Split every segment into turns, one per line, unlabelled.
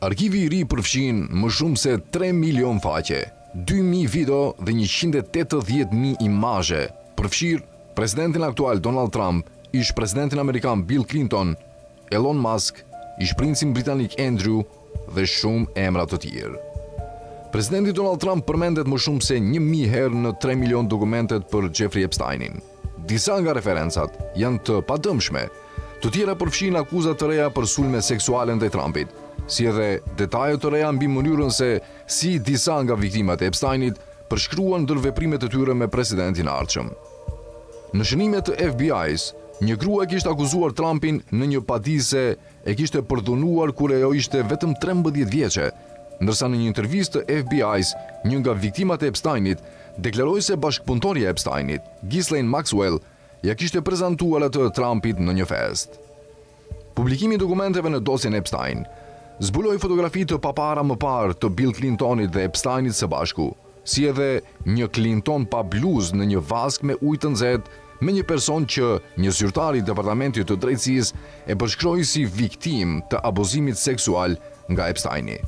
Arkivi i ri përfshin më shumë se 3 milion faqe, 2.000 video dhe 180.000 imazhe. Përfshir presidentin aktual Donald Trump, ish presidentin amerikan Bill Clinton, Elon Musk, ish princin britanik Andrew dhe shumë emra të tjerë. Presidenti Donald Trump përmendet më shumë se 1.000 herë në 3 milion dokumentet për Jeffrey Epsteinin. Disa nga referencat janë të padëmshme, të tjera përfshin akuzat të reja për sulme seksuale ndaj Trumpit, si edhe detajet të reja mbi mënyrën se si disa nga viktimat e Epsteinit përshkruan ndër veprimet e tyre me presidentin e ardhshëm. Në shënimet të FBI-s, një grua kishte akuzuar Trumpin në një padi se e kishte përdhunuar kur ajo ishte vetëm 13 vjeçe, ndërsa në një intervistë të FBI-s, një nga viktimat e Epsteinit deklaroi se bashkëpunëtorja e Epsteinit, Ghislaine Maxwell, ja kishte prezantuar atë Trumpit në një fest. Publikimi i dokumenteve në dosjen Epstein zbuloi fotografi të papara më parë të Bill Clintonit dhe Epsteinit së bashku, si edhe një Clinton pa bluzë në një vask me ujë të nxehtë me një person që një zyrtar i Departamentit të Drejtësisë e përshkroi si viktim të abuzimit seksual nga Epsteini.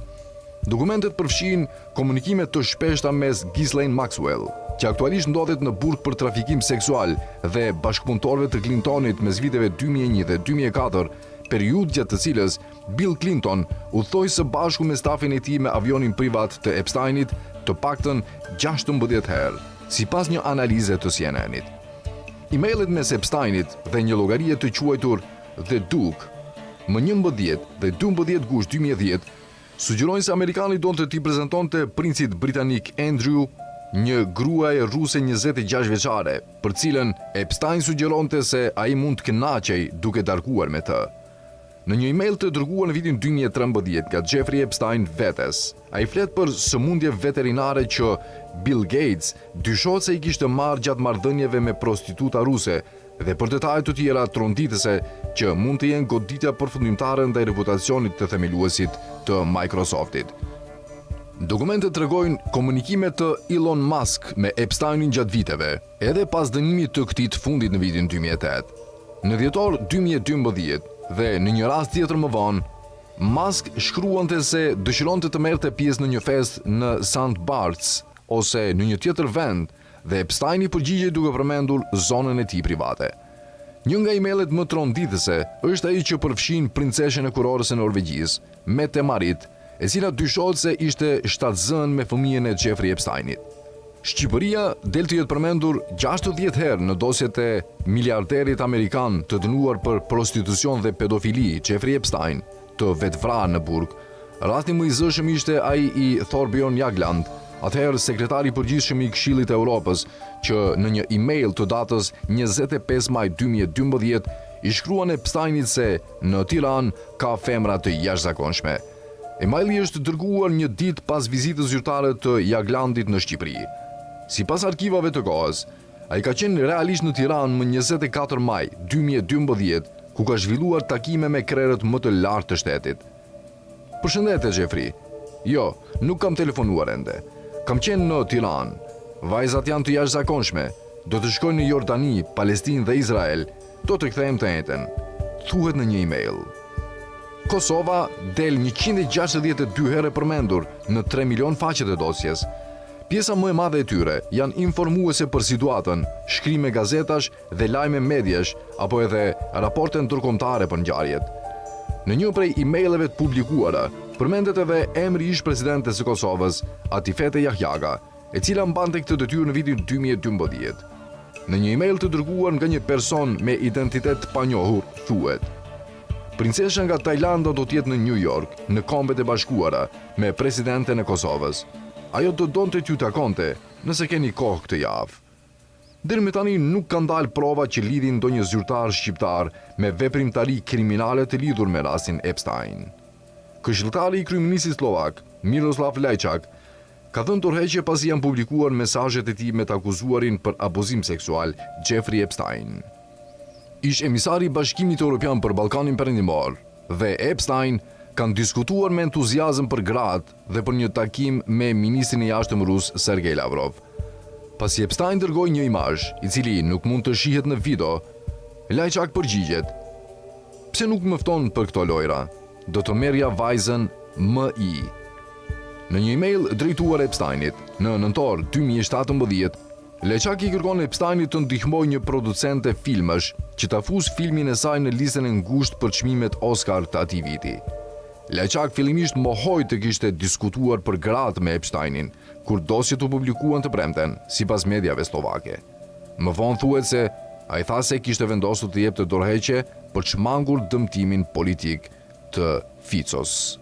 Dokumentet përfshin komunikime të shpeshta mes Ghislaine Maxwell, që aktualisht ndodhet në burg për trafikim seksual, dhe bashkëpunëtorëve të Clintonit mes viteve 2001 dhe 2004, periudhë gjatë të cilës Bill Clinton udhthoi së bashku me stafin e tij me avionin privat të Epsteinit të paktën 16 herë, sipas një analize të CNN-it. Emailet mes Epsteinit dhe një llogarie të quajtur The Duke, më 11 dhe 12 gusht 2010, sugjerojnë se amerikani donte t'i prezantonte princit britanik Andrew, një gruaje ruse 26 vjeçare, për cilën Epstein sugjeronte se ai mund të kënaqej duke darkuar me të. Në një email të dërguar në vitin 2013 nga Jeffrey Epstein vetes, ai flet për sëmundje veterinare që Bill Gates dyshohet se i kishte marrë gjatë marrëdhënieve me prostituta ruse, dhe për detaje të tjera tronditëse që mund të jenë goditja përfundimtare ndaj reputacionit të themeluesit të Microsoftit. Dokumentet tregojnë komunikime të Elon Musk me Epsteinin gjatë viteve, edhe pas dënimit të këtij të fundit në vitin 2008. Në dhjetor 2012 dhe në një rast tjetër më vonë, Musk shkruante se dëshironte të merrte pjesë në një festë në St. Bart's ose në një tjetër vend, dhe Epsteini përgjigjej duke përmendur zonën e tij private. Një nga emailet më tronditëse është ai që përfshin princeshën e kurorës së Norvegjisë, Mette Marit, e cila dyshohet se ishte shtatzën me fëmijën e Jeffrey Epsteinit. Shqipëria del të jetë përmendur 60 herë në dosjet e miliarderit amerikan të dënuar për prostitucion dhe pedofili, Jeffrey Epstein, të vetvrarë në burg. Rasti më i zëshëm ishte ai i Thorbjørn Jagland, atëherë sekretari i përgjithshëm i Këshillit të Evropës, që në një email të datës 25 maj 2012 i shkruan Epsteinit se në Tiranë ka femra të jashtëzakonshme. Emaili është dërguar një ditë pas vizitës zyrtare të Jaglandit në Shqipëri. Sipas arkivave të kohës, ai ka qenë realisht në Tiranë më 24 maj 2012, ku ka zhvilluar takime me krerët më të lartë të shtetit. Përshëndetje Jeffrey. Jo, nuk kam telefonuar ende. Kam qenë në Tiranë. Vajzat janë të jashtëzakonshme. Do të shkojnë në Jordani, Palestinë dhe Izrael. Do të kthehem të njëjtën. Thuhet në një email. Kosova del 162 herë përmendur në 3 milion faqet e dosjes. Pjesa më e madhe e tyre janë informuese për situatën, shkrime gazetash dhe lajme mediash, apo edhe raporte ndërkombëtare për ngjarjet. Në një prej emaileve të publikuara, përmendet edhe emri ish presidentes së Kosovës, Atifete Jahjaga, e cila mbante këtë detyrë në vitin 2012. Në një email të dërguar nga një person me identitet panjohur, thuhet: Princesha nga Tajlanda do të jetë në New York, në Kombet e Bashkuara, me presidenten e Kosovës. Ajo do donte t'ju takonte, nëse keni kohë këtë javë. Deri më tani nuk kanë dalë prova që lidhin ndonjë zyrtar shqiptar me veprimtari kriminale të lidhur me rastin Epstein. Këshilltari i kryeministit slovak, Miroslav Lajčák, ka dhënë tërheqje pasi janë publikuar mesazhet e tij me të akuzuarin për abuzim seksual, Jeffrey Epstein. Ish emisari i Bashkimit Evropian për Ballkanin Perëndimor dhe Epstein kanë diskutuar me entuziazëm për gratë dhe për një takim me ministrin e jashtëm rus Sergej Lavrov. Pasi Epstein dërgoi një imazh, i cili nuk mund të shihet në video, Lajčák përgjigjet: "Pse nuk më fton për këto lojra? Do të merrja vajzën MI. Në një email drejtuar Epsteinit në nëntor 2017, Leçak i kërkon Epsteinit të ndihmojë një producente filmësh që ta fusë filmin e saj në listën e ngushtë për çmimet Oscar të atij viti. Leçak fillimisht mohoi të kishte diskutuar për gratë me Epsteinin, kur dosjet u publikuan të premten, sipas mediave slovake. Më vonë thuhet se ai tha se kishte vendosur të jepte dorëheqje për çmangur dëmtimin politik të Ficos.